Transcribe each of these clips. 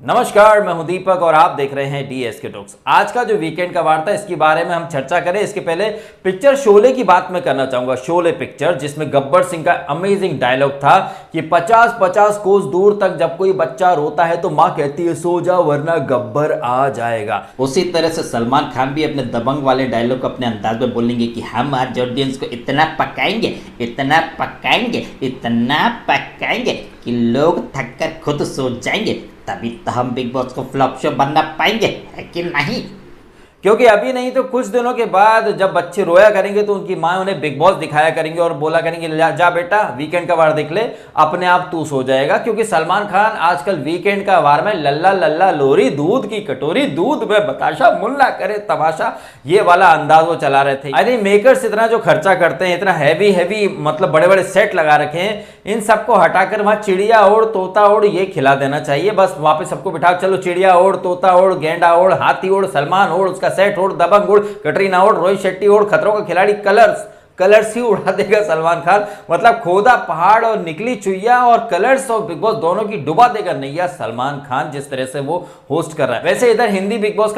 नमस्कार, मैं हूं दीपक और आप देख रहे हैं डीएसके टॉक्स। आज का जो वीकेंड का वार्ता है इसके बारे में हम चर्चा करें। इसके पहले पिक्चर शोले की बात मैं करना चाहूंगा। शोले पिक्चर जिसमें गब्बर सिंह का अमेजिंग डायलॉग था कि 50-50 कोस दूर तक जब कोई बच्चा रोता है तो माँ कहती है सो जा वरना गब्बर आ जाएगा। उसी तरह से सलमान खान भी अपने दबंग वाले डायलॉग को अपने अंदाज में बोलेंगे कि हम आज ऑडियंस को इतना पकाएंगे, इतना पकाएंगे, इतना पकाएंगे कि लोग थक कर खुद सो जाएंगे। तभी तो हम बिग बॉस को फ्लॉप शो बनना पाएंगे, है कि नहीं? क्योंकि अभी नहीं तो कुछ दिनों के बाद जब बच्चे रोया करेंगे तो उनकी माँ उन्हें बिग बॉस दिखाया करेंगे और बोला करेंगे जा बेटा वीकेंड का वार देख ले, अपने आप तू सो जाएगा। क्योंकि सलमान खान आजकल वीकेंड का वार में लल्ला लल्ला लोरी दूध की कटोरी दूध में बताशा मुल्ला करे तमाशा, ये वाला अंदाज वो चला रहे थे। अरे मेकर्स इतना जो खर्चा करते हैं, इतना हैवी मतलब बड़े बड़े सेट लगा रखे हैं, इन सबको हटाकर वहां चिड़िया ओढ़ तोता ओढ़ ये खिला देना चाहिए। बस वहां पे सबको बिठा चलो चिड़िया ओढ़ तोता ओढ़ गेंडा ओढ़ हाथी ओढ़ सलमान ओढ़ उसका सेट ओढ़ दबंग ओढ़ कटरीना ओढ़ रोहित शेट्टी ओढ़ खतरों का खिलाड़ी कलर्स ही उड़ा देगा सलमान खान। मतलब खोदा पहाड़ और निकली चुईया और कलर्स और बिग बॉस दोनों की डुबा देगा नैया सलमान खान जिस तरह से वो होस्ट कर रहा है। वैसे इधर हिंदी बिग बॉस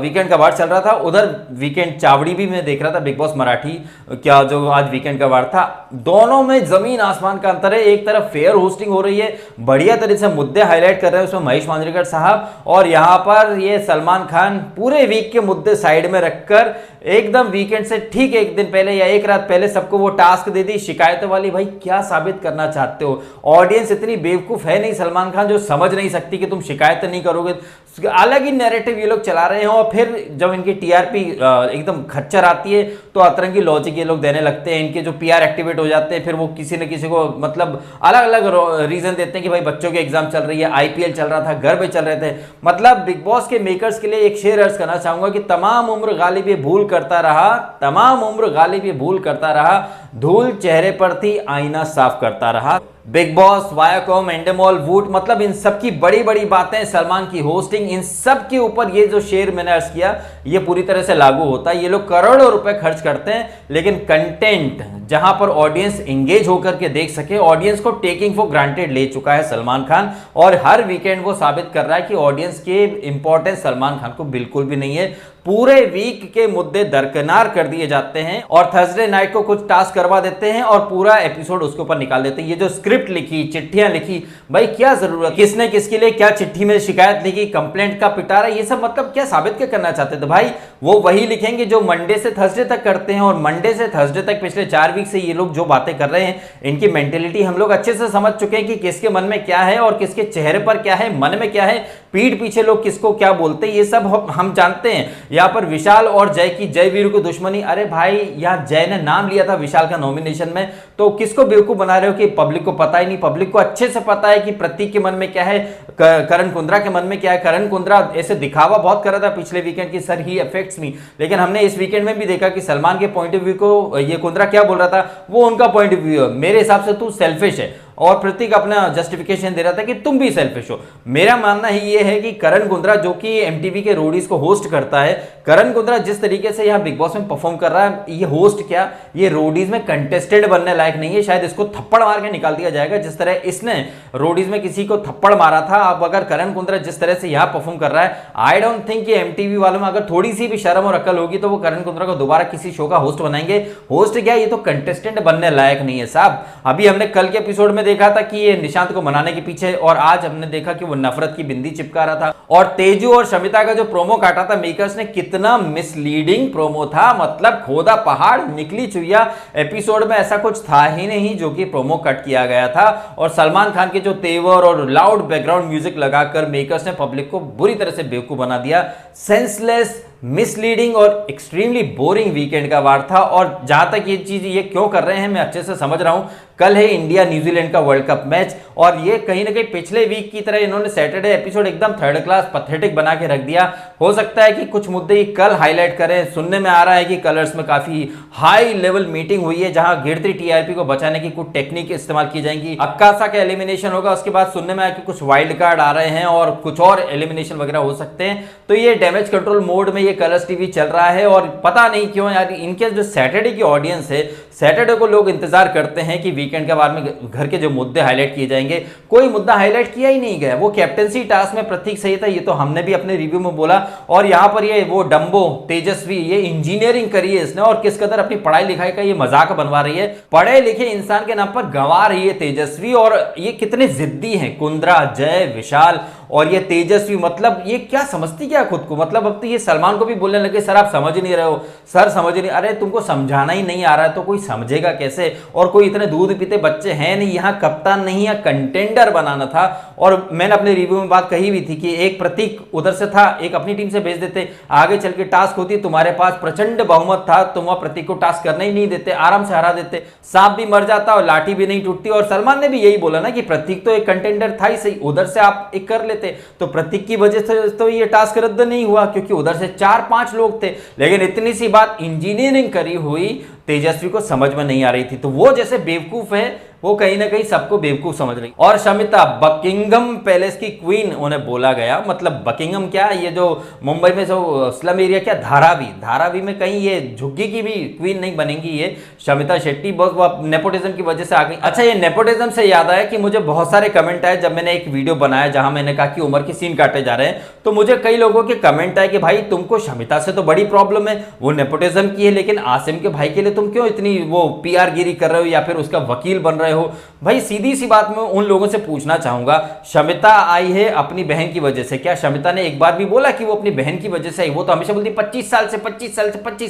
वीकेंड का वार चल रहा था, उधर वीकेंड चावड़ी भी मैं देख रहा था। बिग बॉस मराठी क्या जो आज वीकेंड का वार था, दोनों में जमीन आसमान का अंतर है। एक तरफ फेयर होस्टिंग हो रही है, बढ़िया तरीके से मुद्दे हाईलाइट कर रहे हैं उसमें महेश मांजरेकर साहब, और यहाँ पर ये सलमान खान पूरे वीक के मुद्दे साइड में रखकर एकदम वीकेंड से ठीक एक दिन पहले या एक रात पहले सबको वो टास्क दे दी शिकायतों वाली। भाई क्या साबित करना चाहते हो? ऑडियंस इतनी बेवकूफ है नहीं सलमान खान जो समझ नहीं सकती कि तुम शिकायत नहीं करोगे। अलग ही नैरेटिव ये लोग चला रहे हैं और फिर जब इनकी टीआरपी एकदम खच्चर आती है तो अतरंगी लॉजिक ये लोग देने लगते हैं। इनके जो पीआर एक्टिवेट हो जाते हैं, फिर वो किसी न किसी को मतलब अलग अलग रीजन देते हैं कि भाई बच्चों के एग्जाम चल रही है, आईपीएल चल रहा था, घर में चल रहे थे। मतलब बिग बॉस के मेकर्स के लिए एक शेर अर्ज करना चाहूंगा कि तमाम उम्र गालिब ये भूल करता रहा, तमाम उम्र गालिब ये भूल करता रहा, धूल चेहरे पर थी आईना साफ करता रहा। बिग बॉस, वायाकॉम, एंडेमॉल, वूट, मतलब इन सब की बड़ी बड़ी बातें, सलमान की होस्टिंग, इन सब के ऊपर ये जो शेर मैंने अर्ज किया ये पूरी तरह से लागू होता है। ये लोग करोड़ों रुपए खर्च करते हैं लेकिन कंटेंट जहां पर ऑडियंस एंगेज होकर के देख सके, ऑडियंस को टेकिंग फॉर ग्रांटेड ले चुका है सलमान खान। और हर वीकेंड वो साबित कर रहा है कि ऑडियंस के इंपॉर्टेंस सलमान खान को बिल्कुल भी नहीं है। पूरे वीक के मुद्दे दरकिनार कर दिए जाते हैं और थर्सडे नाइट को कुछ टास्क करवा देते हैं और पूरा एपिसोड उसके ऊपर निकाल देते हैं। ये जो स्क्रिप्ट लिखी, चिट्ठियां लिखी, भाई क्या जरूरत, किसने किसके लिए क्या चिट्ठी में शिकायत लिखी, कंप्लेंट का पिटारा, ये सब मतलब क्या साबित क्या करना चाहते थे? भाई वो वही लिखेंगे जो मंडे से थर्सडे तक करते हैं, और मंडे से थर्सडे तक पिछले 4 वीक से ये लोग जो बातें कर रहे हैं, इनकी मेंटेलिटी हम लोग अच्छे से समझ चुके हैं कि किसके मन में क्या है और किसके चेहरे पर क्या है, मन में क्या है, पीठ पीछे लोग किसको क्या बोलते हैं, ये सब हम जानते हैं। यहाँ पर विशाल और जय की, जय वीरू की दुश्मनी, अरे भाई यहाँ जय ने नाम लिया था विशाल का नॉमिनेशन में, तो किसको बेवकूफ बना रहे हो कि पब्लिक को पता ही नहीं? पब्लिक को अच्छे से पता है कि प्रतीक के मन में क्या है, करण कुंद्रा के मन में क्या है। करण कुंद्रा ऐसे दिखावा बहुत कर रहा था पिछले वीकेंड की, सर ही अफेक्ट्स मी, लेकिन हमने इस वीकेंड में भी देखा कि सलमान के पॉइंट ऑफ व्यू को ये कुंद्रा क्या बोल रहा था, वो उनका पॉइंट ऑफ व्यू है, मेरे हिसाब से तू सेल्फिश है, और प्रतीक अपना जस्टिफिकेशन दे रहा था कि तुम भी सेल्फिश हो। मेरा मानना ही ये है कि करण कुंद्रा जो कि एमटीवी के रोडीज को होस्ट करता है, करण कुंद्रा जिस तरीके से यहाँ बिग बॉस में परफॉर्म कर रहा है, ये होस्ट क्या, ये रोडीज में कंटेस्टेंट बनने लायक नहीं है। शायद इसको थप्पड़ मार के निकाल दिया जाएगा जिस तरह इसने रोडीज में किसी को थप्पड़ मारा था। अब अगर करण कुंद्रा जिस तरह से यहाँ परफॉर्म कर रहा है, आई डोंट थिंक कि एमटीवी वालों में अगर थोड़ी सी भी शर्म और अकल होगी तो वो करण कुंद्रा को दोबारा किसी शो का होस्ट बनाएंगे। होस्ट क्या, ये तो कंटेस्टेंट बनने लायक नहीं है साहब। अभी हमने कल के एपिसोड में देखा था कि ये निशांत को मनाने के पीछे, और आज हमने देखा कि वो नफरत की बिंदी चिपका रहा था। और तेजू और शमिता का जो प्रोमो काटा था मेकर्स ने, कितना मिसलीडिंग प्रोमो था, मतलब खोदा पहाड़ निकली चुईया। एपिसोड में ऐसा कुछ था ही नहीं जो कि प्रोमो कट किया गया था। और सलमान खान के जो तेवर और लाउड बैकग्राउंड म्यूजिक लगाकर मेकर्स ने पब्लिक को बुरी तरह से बेवकूफ बना दिया। सेंसलेस, मिसलीडिंग और एक्सट्रीमली बोरिंग वीकेंड का वार था। और जहां तक ये चीज ये क्यों कर रहे हैं मैं अच्छे से समझ रहा हूं। कल है इंडिया न्यूजीलैंड का वर्ल्ड कप मैच, और ये कहीं ना कहीं पिछले वीक की तरह इन्होंने सैटरडे एपिसोड एकदम थर्ड क्लास पैथेटिक बना के रख दिया। हो सकता है कि कुछ मुद्दे ही कल हाईलाइट करें। सुनने में आ रहा है कि कलर्स में काफी हाई लेवल मीटिंग हुई है जहां गिरती टीआरपी को बचाने की कुछ टेक्निक इस्तेमाल की जाएंगी। अक्कासा का एलिमिनेशन होगा, उसके बाद सुनने में आया कि कुछ वाइल्ड कार्ड आ रहे हैं और कुछ और एलिमिनेशन वगैरह हो सकते हैं। तो ये डैमेज कंट्रोल मोड में ये ये कलर्स टीवी चल रहा है और पता नहीं क्यों यार इनके जो सैटरडे की ऑडियंस है, सैटरडे को लोग इंतजार करते हैं कि वीकेंड के बारे में घर के जो मुद्दे हाईलाइट किए जाएंगे, कोई मुद्दा हाईलाइट किया ही नहीं गया। वो कैप्टनसी टास्क में प्रतीक सही था, ये तो हमने भी अपने रिव्यू में बोला। और यहाँ पर ये वो डम्बो तेजस्वी, ये इंजीनियरिंग करी है इसने और किस कदर अपनी पढ़ाई लिखाई का ये मजाक बनवा रही है। पढ़े लिखे इंसान के नाम पर गंवा रही है तेजस्वी। और ये कितने जिद्दी हैं, कुंद्रा, जय, विशाल और ये तेजस्वी, मतलब ये क्या समझती क्या खुद को। मतलब अब तो ये सलमान को भी बोलने लगे सर आप समझ नहीं रहे हो, सर समझ नहीं। अरे तुमको समझाना ही नहीं आ रहा है तो कोई समझेगा कैसे। और कोई इतने दूध पीते बच्चे हैं नहीं, यहाँ कप्तान नहीं है, कंटेंडर बनाना था। और मैंने अपने रिव्यू में बात कही भी थी कि एक प्रतीक उधर से था, एक अपनी टीम से भेज देते, आगे चल के टास्क होती, तुम्हारे पास प्रचंड बहुमत था, तुम वहां प्रतीक को टास्क करने ही नहीं देते, आराम से हरा देते, सांप भी मर जाता और लाठी भी नहीं टूटती। और सलमान ने भी यही बोला ना कि प्रतीक तो एक कंटेंडर था ही सही, उधर से आप एक कर लेते। तो प्रतीक की वजह से तो ये टास्क रद्द नहीं हुआ क्योंकि उधर से 4-5 लोग थे। लेकिन इतनी सी बात इंजीनियरिंग करी हुई तेजस्वी को समझ में नहीं आ रही थी, तो वो जैसे बेवकूफ है वो कहीं ना कहीं सबको बेवकूफ समझ रही। और शमिता बकिंगम पैलेस की क्वीन उन्हें बोला गया, मतलब बकिंगम क्या, ये जो मुंबई में जो स्लम एरिया क्या, धारावी में कहीं ये झुग्गी की भी क्वीन नहीं बनेंगी ये शमिता शेट्टी, बहुत नेपोटिज्म की वजह से आ गई। अच्छा, ये नेपोटिज्म से याद आया कि मुझे बहुत सारे कमेंट आए जब मैंने एक वीडियो बनाया जहां मैंने कहा कि उमर के सीन काटे जा रहे हैं, तो मुझे कई लोगों के कमेंट आए कि भाई तुमको शमिता से तो बड़ी प्रॉब्लम है, वो नेपोटिज्म की है, लेकिन आसिम के भाई के लिए तुम क्यों इतनी वो पीआर गिरी कर रहे हो या फिर उसका वकील बन रहे हो। भाई सीधी सी बात मैं उन लोगों से पूछना चाहूंगा, शमिता आई है अपनी बहन की वजह से, क्या शमिता ने एक बार भी बोला कि वो अपनी बहन की वजह से आई? वो तो हमेशा बोलती 25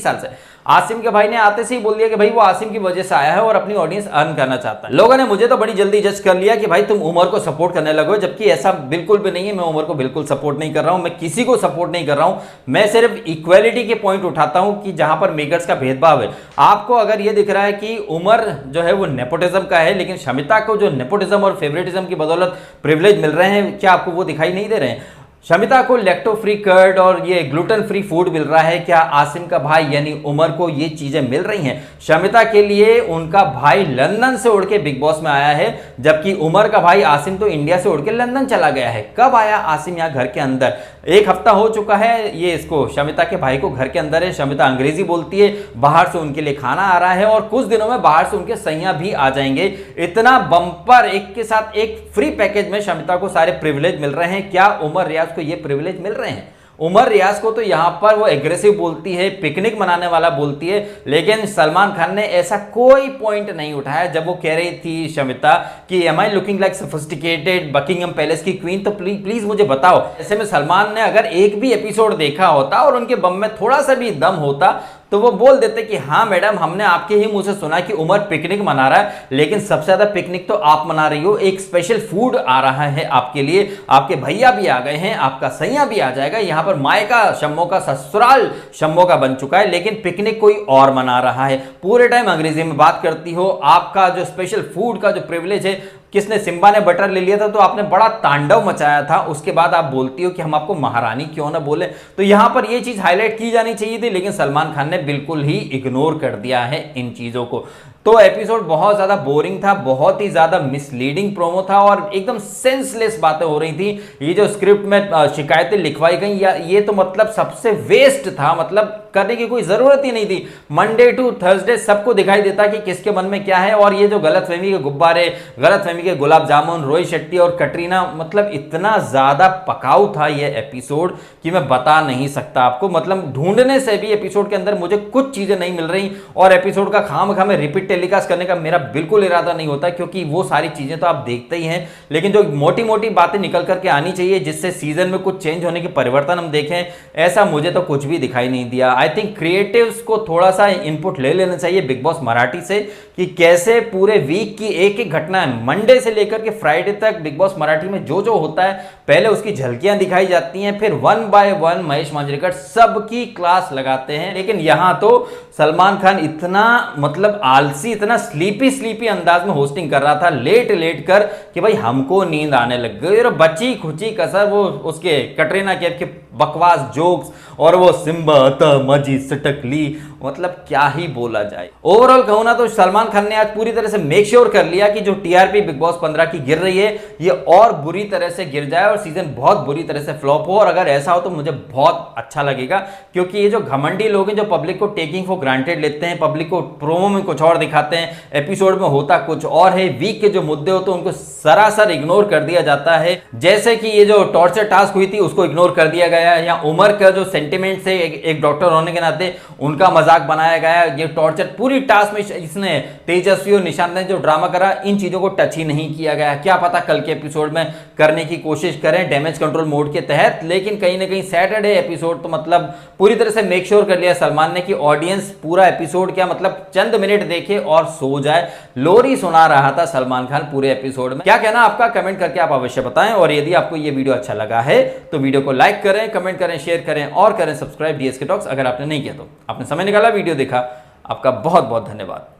साल से। आसिम के भाई ने आते से ही बोल दिया कि भाई वो आसिम की वजह से आया है और अपनी ऑडियंस अर्न करना चाहता है। लोगों ने मुझे तो बड़ी जल्दी जज कर लिया कि भाई तुम उमर को सपोर्ट करने लगो, जबकि ऐसा बिल्कुल भी नहीं है। मैं उमर को बिल्कुल सपोर्ट नहीं कर रहा हूं, मैं किसी को सपोर्ट नहीं कर रहा हूं, मैं सिर्फ इक्वालिटी के पॉइंट उठाता हूं कि जहां पर मेकर्स का भेदभाव है। आपको अगर यह दिख रहा है कि उमर जो है वो नेपोटिज्म का है, लेकिन शमिता को जो नेपोटिज्म और फेवरेटिज्म की बदौलत प्रिविलेज मिल रहे हैं, क्या आपको वो दिखाई नहीं दे रहे हैं? शमिता को लैक्टो फ्री कर्ड और ये ग्लूटेन फ्री फूड मिल रहा है, क्या आसिम का भाई यानी उमर को ये चीजें मिल रही हैं? शमिता के लिए उनका भाई लंदन से उड़ के बिग बॉस में आया है, जबकि उमर का भाई आसिम तो इंडिया से उड़ के लंदन चला गया है। कब आया आसिम यहाँ घर के अंदर? 1 हफ्ता हो चुका है ये इसको शमिता के भाई को घर के अंदर है। शमिता अंग्रेजी बोलती है, बाहर से उनके लिए खाना आ रहा है और कुछ दिनों में बाहर से उनके सैया भी आ जाएंगे। इतना बम्पर एक के साथ एक फ्री पैकेज में शमिता को सारे प्रिविलेज मिल रहे हैं। क्या उमर रियाज को ये प्रिविलेज मिल रहे हैं? उमर रियाज को तो यहां पर वो एग्रेसिव बोलती है, पिकनिक मनाने वाला बोलती है, लेकिन सलमान खान ने ऐसा कोई पॉइंट नहीं उठाया जब वो कह रही थी शमिता कि am I looking like sophisticated Buckingham Palace की क्वीन। तो प्लीज मुझे बताओ, ऐसे में सलमान ने अगर एक भी एपिसोड देखा होता और उनके बम में थोड़ा सा भी दम होता तो वो बोल देते कि हाँ मैडम, हमने आपके ही मुंह से सुना कि उमर पिकनिक मना रहा है, लेकिन सबसे ज्यादा पिकनिक तो आप मना रही हो। एक स्पेशल फूड आ रहा है आपके लिए, आपके भैया भी आ गए हैं, आपका सैया भी आ जाएगा। यहाँ पर मायका शम्मो का ससुराल शम्मो का बन चुका है, लेकिन पिकनिक कोई और मना रहा है। पूरे टाइम अंग्रेजी में बात करती हो। आपका जो स्पेशल फूड का जो प्रिविलेज है, किसने, सिम्बा ने बटर ले लिया था तो आपने बड़ा तांडव मचाया था, उसके बाद आप बोलती हो कि हम आपको महारानी क्यों ना बोले। तो यहां पर यह चीज हाईलाइट की जानी चाहिए थी, लेकिन सलमान खान ने बिल्कुल ही इग्नोर कर दिया है इन चीजों को। तो एपिसोड बहुत ज्यादा बोरिंग था, बहुत ही ज्यादा मिसलीडिंग प्रोमो था और एकदम सेंसलेस बातें हो रही थी। ये जो स्क्रिप्ट में शिकायतें लिखवाई गई, या ये तो मतलब सबसे वेस्ट था, मतलब करने की कोई जरूरत ही नहीं थी। मंडे टू थर्सडे सबको दिखाई देता कि किसके मन में क्या है। और ये जो गलतफहमी के गुब्बारे, गलतफहमी के गुलाब जामुन, रोहित शेट्टी और कटरीना, मतलब इतना ज्यादा पकाऊ था ये एपिसोड कि मैं बता नहीं सकता आपको। मतलब ढूंढने से भी एपिसोड के अंदर मुझे कुछ चीजें नहीं मिल रही और एपिसोड का खामखा में रिपीट टेलीकास्ट करने का मेरा बिल्कुल इरादा नहीं होता, क्योंकि वो सारी चीजें तो आप देखते ही हैं, लेकिन जो मोटी मोटी बातें निकल करके आनी चाहिए जिससे सीजन में कुछ चेंज होने के परिवर्तन हम देखें, ऐसा मुझे तो कुछ भी दिखाई नहीं दिया। आई थिंक क्रिएटिव्स को थोड़ा सा इनपुट ले लेना चाहिए बिग बॉस मराठी से कि कैसे पूरे वीक की एक एक घटना है, मंडे से लेकर के फ्राइडे तक बिग बॉस मराठी में जो जो होता है पहले उसकी झलकियां दिखाई जाती हैं, फिर 1 बाय 1 महेश मांजरेकर सबकी क्लास लगाते हैं। लेकिन यहां तो सलमान खान इतना मतलब आलसी हंसी इतना स्लीपी अंदाज में होस्टिंग कर रहा था, लेट कर कि भाई हमको नींद आने लग गई। और बची खुची कसर वो उसके कटरीना कैफ के बकवास जोक्स और वो सिम्बा मजी सटकली, मतलब क्या ही बोला जाए। ओवरऑल कहूं ना तो सलमान खान ने आज पूरी तरह से मेक श्योर कर लिया कि जो टीआरपी बिग बॉस 15 की गिर रही है ये और बुरी तरह से गिर जाए और सीजन बहुत बुरी तरह से फ्लॉप हो। और अगर ऐसा हो तो मुझे बहुत अच्छा लगेगा, क्योंकि ये जो घमंडी लोग हैं जो पब्लिक को टेकिंग फॉर ग्रांटेड लेते हैं, पब्लिक को प्रोमो में कुछ और दिखाते हैं, एपिसोड में होता कुछ और है, वीक के जो मुद्दे होते हैं उनको सरासर इग्नोर कर दिया जाता है। जैसे कि ये जो टॉर्चर टास्क हुई थी उसको इग्नोर कर दिया गया, या उमर का जो सेंटिमेंट है एक डॉक्टर होने के नाते उनका मजाक बनाया गया। ये टॉर्चर पूरी टास्क में इसने तेजस्वी और निशांत ने जो ड्रामा करा, इन चीजों को टच ही नहीं किया गया। क्या पता कल के एपिसोड में करने की कोशिश करें डैमेज कंट्रोल मोड के तहत, लेकिन कहीं ना कहीं सैटरडे एपिसोड तो मतलब पूरी तरह से मेक श्योर कर लिया सलमान ने कि ऑडियंस पूरा एपिसोड क्या मतलब चंद मिनट देखे और सो जाए। लोरी सुना रहा था सलमान खान पूरे एपिसोड में। क्या कहना आपका, कमेंट करके आप अवश्य बताएं। और यदि आपको ये वीडियो अच्छा लगा है तो वीडियो को लाइक करें, कमेंट करें, शेयर करें और करें सब्सक्राइब डीएसके टॉक्स अगर आपने नहीं किया तो। आपने समय निकाला, वीडियो देखा, आपका बहुत बहुत धन्यवाद।